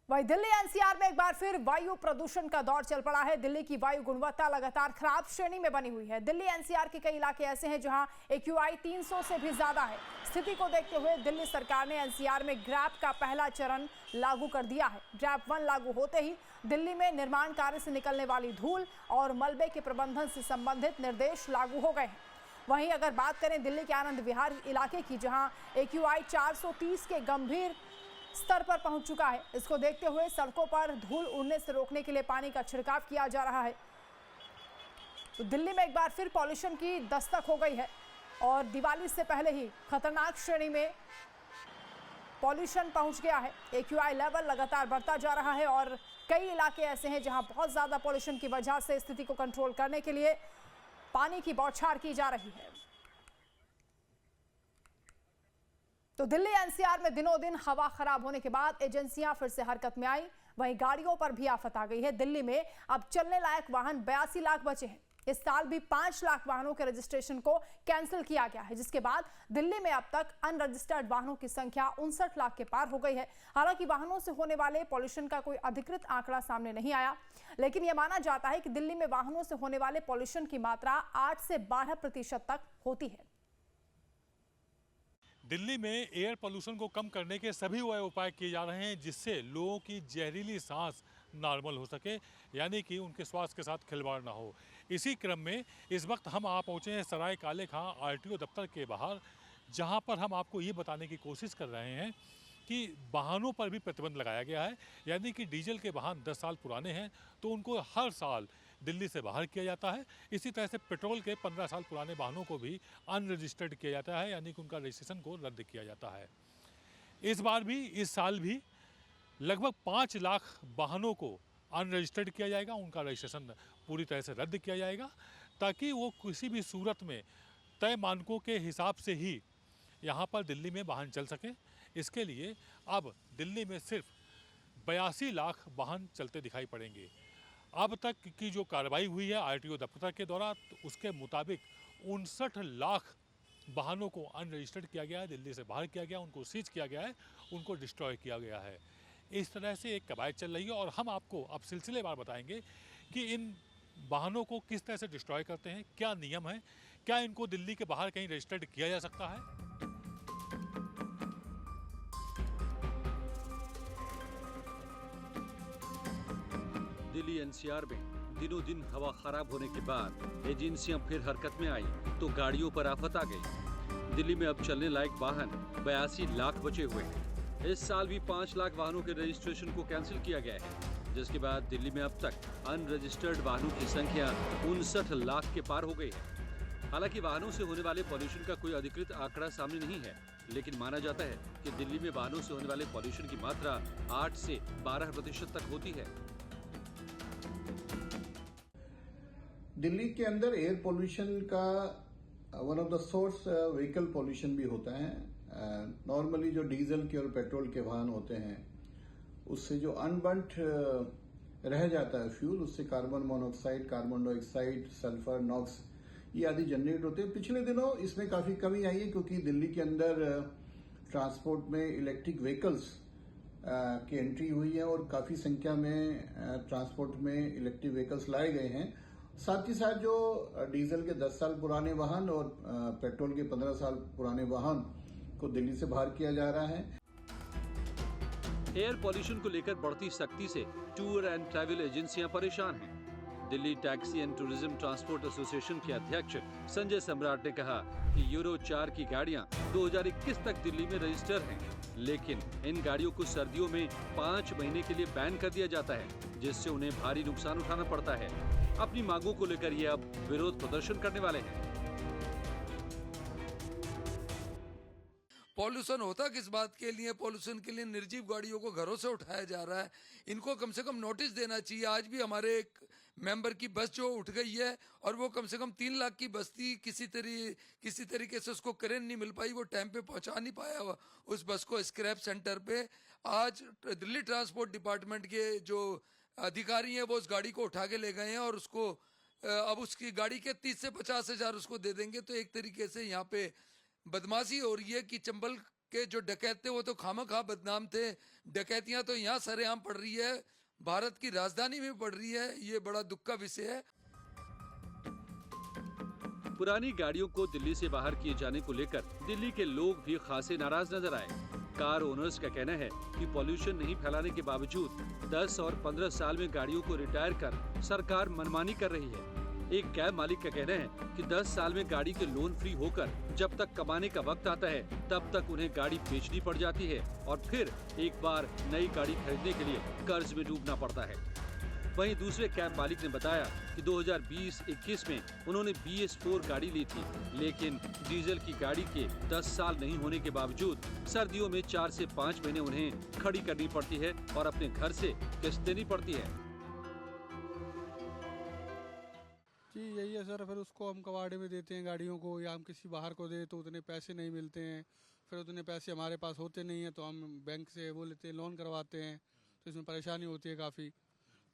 वहीं दिल्ली एनसीआर में एक बार फिर वायु प्रदूषण का दौर चल पड़ा है। दिल्ली की वायु गुणवत्ता लगातार खराब श्रेणी में बनी हुई है। दिल्ली एनसीआर के कई इलाके ऐसे हैं जहां AQI 300 से भी ज्यादा है। स्थिति को देखते हुए दिल्ली सरकार ने एनसीआर में ग्रैप का पहला चरण लागू कर दिया है। ग्रैप 1 लागू होते ही दिल्ली में निर्माण कार्य से निकलने वाली धूल और मलबे के प्रबंधन से संबंधित निर्देश लागू हो गए हैं। वहीं अगर बात करें दिल्ली के आनंद विहार इलाके की, जहां AQI 430 के गंभीर स्तर पर पहुंच चुका है, इसको देखते हुए सड़कों पर धूल उड़ने से रोकने के लिए पानी का छिड़काव किया जा रहा है। तो दिल्ली में एक बार फिर पॉल्यूशन की दस्तक हो गई है और दिवाली से पहले ही खतरनाक श्रेणी में पॉल्यूशन पहुंच गया है। AQI लेवल लगातार बढ़ता जा रहा है और कई इलाके ऐसे हैं जहां बहुत ज्यादा पॉल्यूशन की वजह से स्थिति को कंट्रोल करने के लिए पानी की बौछार की जा रही है। तो दिल्ली एनसीआर में दिनों दिन हवा खराब होने के बाद एजेंसियां फिर से हरकत में आई। वहीं गाड़ियों पर भी आफत आ गई है। दिल्ली में अब चलने लायक वाहन 82 लाख बचे हैं। इस साल भी 5 लाख वाहनों के रजिस्ट्रेशन को कैंसिल किया गया है, जिसके बाद दिल्ली में अब तक अनरजिस्टर्ड वाहनों की संख्या 59 लाख के पार हो गई है। हालांकि वाहनों से होने वाले पॉल्यूशन का कोई अधिकृत आंकड़ा सामने नहीं आया, लेकिन यह माना जाता है कि दिल्ली में वाहनों से होने वाले पॉल्यूशन की मात्रा 8 से 12% तक होती है। दिल्ली में एयर पोल्यूशन को कम करने के सभी वह उपाय किए जा रहे हैं जिससे लोगों की जहरीली सांस नॉर्मल हो सके, यानी कि उनके स्वास्थ्य के साथ खिलवाड़ ना हो। इसी क्रम में इस वक्त हम आ पहुँचे हैं सराय काले खां RTO दफ्तर के बाहर, जहां पर हम आपको ये बताने की कोशिश कर रहे हैं कि वाहनों पर भी प्रतिबंध लगाया गया है। यानी कि डीजल के वाहन 10 साल पुराने हैं तो उनको हर साल दिल्ली से बाहर किया जाता है। इसी तरह से पेट्रोल के 15 साल पुराने वाहनों को भी अनरजिस्टर्ड किया जाता है, यानी कि उनका रजिस्ट्रेशन को रद्द किया जाता है। इस साल भी लगभग 5 लाख वाहनों को अनरजिस्टर्ड किया जाएगा, उनका रजिस्ट्रेशन पूरी तरह से रद्द किया जाएगा, ताकि वो किसी भी सूरत में तय मानकों के हिसाब से ही यहाँ पर दिल्ली में वाहन चल सकें। इसके लिए अब दिल्ली में सिर्फ 82 लाख वाहन चलते दिखाई पड़ेंगे। अब तक की जो कार्रवाई हुई है RTO दफ्तर के द्वारा, तो उसके मुताबिक 59 लाख वाहनों को अनरजिस्टर्ड किया गया है, दिल्ली से बाहर किया गया, उनको सीज किया गया है, उनको डिस्ट्रॉय किया गया है। इस तरह से एक कवायद चल रही है और हम आपको अब सिलसिलेवार बताएंगे कि इन वाहनों को किस तरह से डिस्ट्रॉय करते हैं, क्या नियम है, क्या इनको दिल्ली के बाहर कहीं रजिस्टर्ड किया जा सकता है। दिल्ली NCR में दिनों दिन हवा खराब होने के बाद एजेंसियां फिर हरकत में आई तो गाड़ियों पर आफत आ गई। दिल्ली में अब चलने लायक वाहन 82 लाख बचे हुए हैं। इस साल भी 5 लाख वाहनों के रजिस्ट्रेशन को कैंसिल किया गया है, जिसके बाद दिल्ली में अब तक अनरजिस्टर्ड वाहनों की संख्या 59 लाख के पार हो गई है। हालांकि वाहनों से होने वाले पॉल्यूशन का कोई अधिकृत आंकड़ा सामने नहीं है, लेकिन माना जाता है कि दिल्ली में वाहनों से होने वाले पॉल्यूशन की मात्रा 8 से 12% तक होती है। दिल्ली के अंदर एयर पोल्यूशन का one of the source vehicle pollution भी होता है। नॉर्मली जो डीजल के और पेट्रोल के वाहन होते हैं, उससे जो अनबर्न्ड रह जाता है फ्यूल, उससे carbon monoxide, carbon dioxide, sulphur, NOx ये आदि जनरेट होते हैं। पिछले दिनों इसमें काफी कमी आई है क्योंकि दिल्ली के अंदर ट्रांसपोर्ट में इलेक्ट्रिक व्हीकल्स की एंट्री हुई है और काफी संख्या में ट्रांसपोर्ट में इलेक्ट्रिक व्हीकल्स लाए गए हैं। साथ ही साथ जो डीजल के 10 साल पुराने वाहन और पेट्रोल के 15 साल पुराने वाहन को दिल्ली से बाहर किया जा रहा है। एयर पॉल्यूशन को लेकर बढ़ती सख्ती से टूर एंड ट्रैवल एजेंसियां परेशान हैं। Delhi taxi and tourism transport association के अध्यक्ष संजय सम्राट ने कहा कि यूरो 4 की गाड़ियां 2021 तक दिल्ली में रजिस्टर हैं, लेकिन इन गाड़ियों को सर्दियों में 5 महीने के लिए बैन कर दिया जाता है, जिससे उन्हें भारी नुकसान उठाना पड़ता है। अपनी मांगों को लेकर ये अब विरोध प्रदर्शन करने वाले हैं। पॉल्यूशन होता किस बात के लिए? पॉल्यूशन के लिए निर्जीव गाड़ियों को घरों से उठाया जा रहा है। इनको कम से कम नोटिस देना चाहिए। आज भी हमारे एक मेंबर की बस जो उठ गई है और वो कम से कम 3 लाख की बस थी, किसी तरीके से उसको क्रेन नहीं मिल पाई, वो टाइम पे पहुंचा नहीं पाया उस बस को स्क्रैप सेंटर पे। आज दिल्ली ट्रांसपोर्ट डिपार्टमेंट के जो अधिकारी हैं वो उस गाड़ी को उठा के ले गए हैं और उसको अब उसकी गाड़ी के 30 से 50 हजार उसको दे देंगे। तो एक तरीके से यहाँ पे बदमाशी हो रही है कि चंबल के जो डकैत थे वो तो खामखा बदनाम थे। डकैतियां तो यहाँ सरेआम पड़ रही है, भारत की राजधानी में पड़ रही है। ये बड़ा दुख का विषय है। पुरानी गाड़ियों को दिल्ली से बाहर किए जाने को लेकर दिल्ली के लोग भी खासे नाराज नजर आए। कार ओनर्स का कहना है कि पॉल्यूशन नहीं फैलाने के बावजूद 10 और 15 साल में गाड़ियों को रिटायर कर सरकार मनमानी कर रही है। एक कैब मालिक का कहना है कि 10 साल में गाड़ी के लोन फ्री होकर जब तक कमाने का वक्त आता है तब तक उन्हें गाड़ी बेचनी पड़ जाती है और फिर एक बार नई गाड़ी खरीदने के लिए कर्ज में डूबना पड़ता है। वहीं दूसरे कैब मालिक ने बताया कि 2020-21 में उन्होंने BS4 गाड़ी ली थी, लेकिन डीजल की गाड़ी के 10 साल नहीं होने के बावजूद सर्दियों में 4 से 5 महीने उन्हें खड़ी करनी पड़ती है और अपने घर से किस्त देनी पड़ती है। जी यही है सर, फिर उसको हम कबाड़े में देते हैं गाड़ियों को, या हम किसी बाहर को दे तो उतने पैसे नहीं मिलते हैं। फिर उतने पैसे हमारे पास होते नहीं हैं तो हम बैंक से वो लेते हैं, लोन करवाते हैं, तो इसमें परेशानी होती है काफ़ी।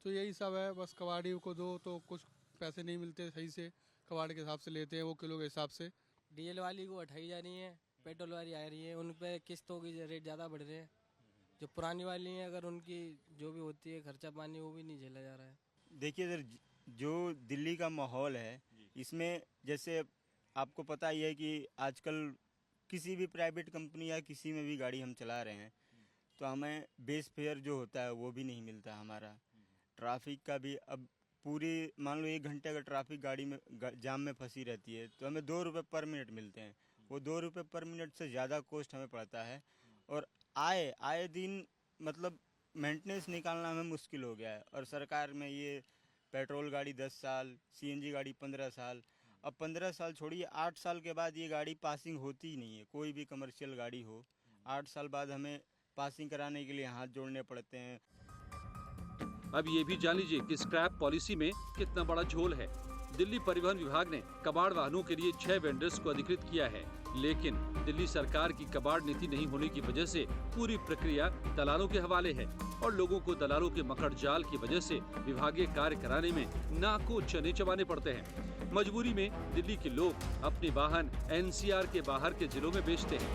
तो यही सब है, बस कबाड़ी को दो तो कुछ पैसे नहीं मिलते सही से, कबाड़ के हिसाब से लेते हैं वो किलो के हिसाब से। डीजल वाली को हटाई जा रही है, पेट्रोल वाली आ रही है, उन पे किस्तों की रेट ज़्यादा बढ़ रहे हैं। जो पुरानी वाली हैं अगर उनकी जो भी होती है खर्चा पानी वो भी नहीं झेला जा रहा है। देखिए सर, जो दिल्ली का माहौल है इसमें जैसे आपको पता ही है कि आजकल किसी भी प्राइवेट कंपनी या किसी में भी गाड़ी हम चला रहे हैं तो हमें बेस फेयर जो होता है वो भी नहीं मिलता हमारा। ट्रैफिक का भी अब पूरी मान लो 1 घंटे अगर ट्रैफिक गाड़ी में जाम में फंसी रहती है तो हमें 2 रुपये पर मिनट मिलते हैं। वो 2 रुपये पर मिनट से ज़्यादा कॉस्ट हमें पड़ता है और आए दिन मतलब मेंटेनेंस निकालना हमें मुश्किल हो गया है। और सरकार में ये पेट्रोल गाड़ी 10 साल, CNG गाड़ी 15 साल, अब 15 साल छोड़िए 8 साल के बाद ये गाड़ी पासिंग होती ही नहीं है। कोई भी कमर्शियल गाड़ी हो 8 साल बाद हमें पासिंग कराने के लिए हाथ जोड़ने पड़ते हैं। अब ये भी जान लीजिए कि स्क्रैप पॉलिसी में कितना बड़ा झोल है। दिल्ली परिवहन विभाग ने कबाड़ वाहनों के लिए 6 वेंडर्स को अधिकृत किया है, लेकिन दिल्ली सरकार की कबाड़ नीति नहीं होने की वजह से पूरी प्रक्रिया दलालों के हवाले है और लोगों को दलालों के मकड़ जाल की वजह से विभागीय कार्य कराने में नाको चने चबाने पड़ते हैं। मजबूरी में दिल्ली के लोग अपने वाहन NCR के बाहर के जिलों में बेचते हैं।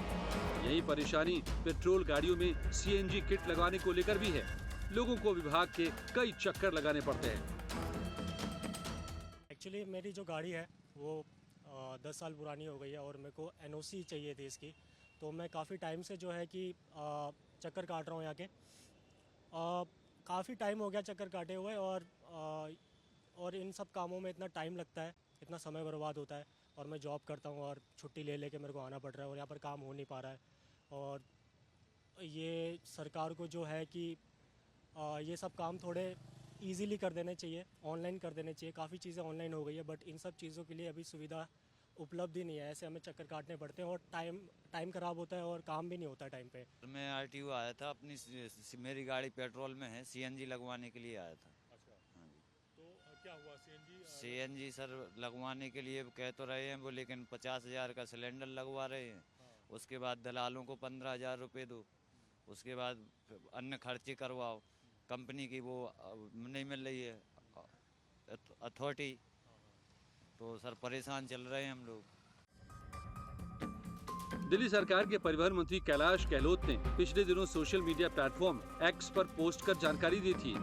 यही परेशानी पेट्रोल गाड़ियों में CNG किट लगवाने को लेकर भी है। लोगों को विभाग के कई चक्कर लगाने पड़ते हैं। एक्चुअली मेरी जो गाड़ी है वो 10 साल पुरानी हो गई है और मेरे को NOC चाहिए थी इसकी, तो मैं काफ़ी टाइम से जो है कि चक्कर काट रहा हूँ यहाँ के। काफ़ी टाइम हो गया चक्कर काटे हुए और इन सब कामों में इतना टाइम लगता है, इतना समय बर्बाद होता है और मैं जॉब करता हूँ और छुट्टी ले लेके मेरे को आना पड़ रहा है और यहाँ पर काम हो नहीं पा रहा है। और ये सरकार को जो है कि ये सब काम थोड़े इजीली कर देने चाहिए, ऑनलाइन कर देने चाहिए। काफ़ी चीज़ें ऑनलाइन हो गई है बट इन सब चीज़ों के लिए अभी सुविधा उपलब्ध ही नहीं है। ऐसे हमें चक्कर काटने पड़ते हैं और टाइम ख़राब होता है और काम भी नहीं होता टाइम पे। मैं RTO आया था, अपनी मेरी गाड़ी पेट्रोल में है, CNG लगवाने के लिए आया था। अच्छा, हाँ जी। तो क्या हुआ CNG सर लगवाने के लिए कह तो रहे हैं वो, लेकिन 50,000 का सिलेंडर लगवा रहे हैं। उसके बाद दलालों को 15,000 रुपये दो, उसके बाद अन्य खर्चे करवाओ, कंपनी की वो नहीं मिल रही है अथॉरिटी, तो सर परेशान चल रहे हैं हम लोग। दिल्ली सरकार के परिवहन मंत्री कैलाश गहलोत ने पिछले दिनों सोशल मीडिया प्लेटफॉर्म X पर पोस्ट कर जानकारी दी थी,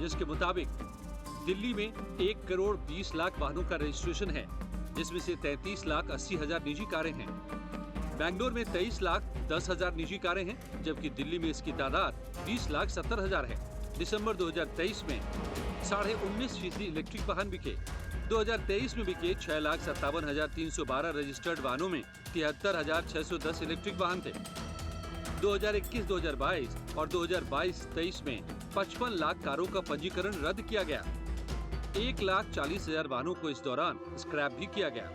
जिसके मुताबिक दिल्ली में 1 करोड़ 20 लाख वाहनों का रजिस्ट्रेशन है, जिसमें से 33,80,000 निजी कारें हैं। बेंगलोर में 23,10,000 निजी कारें हैं, जबकि दिल्ली में इसकी तादाद 20,70,000 है। दिसंबर 2023 में 19.5% इलेक्ट्रिक वाहन बिके। 2023 में बिके 6,57,312 रजिस्टर्ड वाहनों में 73,610 इलेक्ट्रिक वाहन थे। 2021-2022 और 2022-23 में 55 लाख कारों का पंजीकरण रद्द किया गया। 1,40,000 वाहनों को इस दौरान स्क्रैप भी किया गया।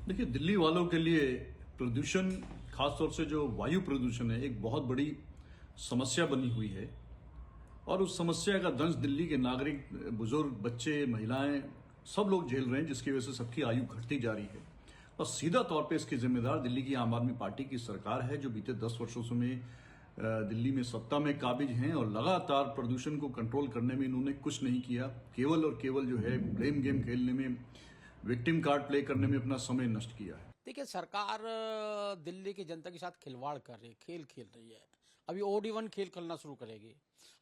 देखिए, दिल्ली वालों के लिए प्रदूषण, खासतौर से जो वायु प्रदूषण है, एक बहुत बड़ी समस्या बनी हुई है और उस समस्या का दंश दिल्ली के नागरिक, बुजुर्ग, बच्चे, महिलाएं सब लोग झेल रहे हैं, जिसकी वजह से सबकी आयु घटती जा रही है। और सीधा तौर पे इसकी जिम्मेदार दिल्ली की आम आदमी पार्टी की सरकार है, जो बीते 10 वर्षों से में दिल्ली में सत्ता में काबिज हैं और लगातार प्रदूषण को कंट्रोल करने में इन्होंने कुछ नहीं किया। केवल और केवल जो है ब्लेम गेम खेलने में विक्टिम कार्ड प्ले करने में अपना समय नष्ट किया है। देखिए, सरकार दिल्ली की जनता के साथ खिलवाड़ कर रही है, खेल खेल रही है। अभी OD1 खेल खेलना शुरू करेगी।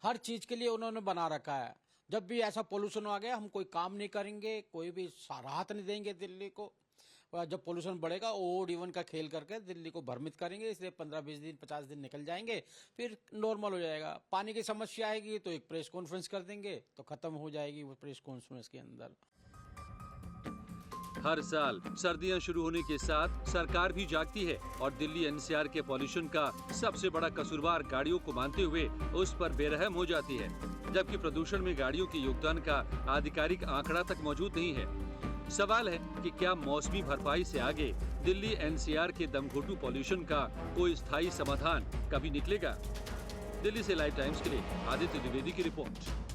हर चीज के लिए उन्होंने बना रखा है। जब भी ऐसा पोल्यूशन आ गया, हम कोई काम नहीं करेंगे, कोई भी राहत नहीं देंगे दिल्ली को। जब पोल्यूशन बढ़ेगा, OD1 का खेल करके दिल्ली को भ्रमित करेंगे। इसलिए 15-20 दिन 50 दिन निकल जाएंगे, फिर नॉर्मल हो जाएगा। पानी की समस्या आएगी तो एक प्रेस कॉन्फ्रेंस कर देंगे तो खत्म हो जाएगी वो प्रेस कॉन्फ्रेंस के अंदर। हर साल सर्दियां शुरू होने के साथ सरकार भी जागती है और दिल्ली NCR के पॉल्यूशन का सबसे बड़ा कसूरवार गाड़ियों को मानते हुए उस पर बेरहम हो जाती है, जबकि प्रदूषण में गाड़ियों के योगदान का आधिकारिक आंकड़ा तक मौजूद नहीं है। सवाल है कि क्या मौसमी भरपाई से आगे दिल्ली NCR के दमघोटू पॉल्यूशन का कोई स्थायी समाधान कभी निकलेगा? दिल्ली से लाइव टाइम्स के लिए आदित्य द्विवेदी की रिपोर्ट।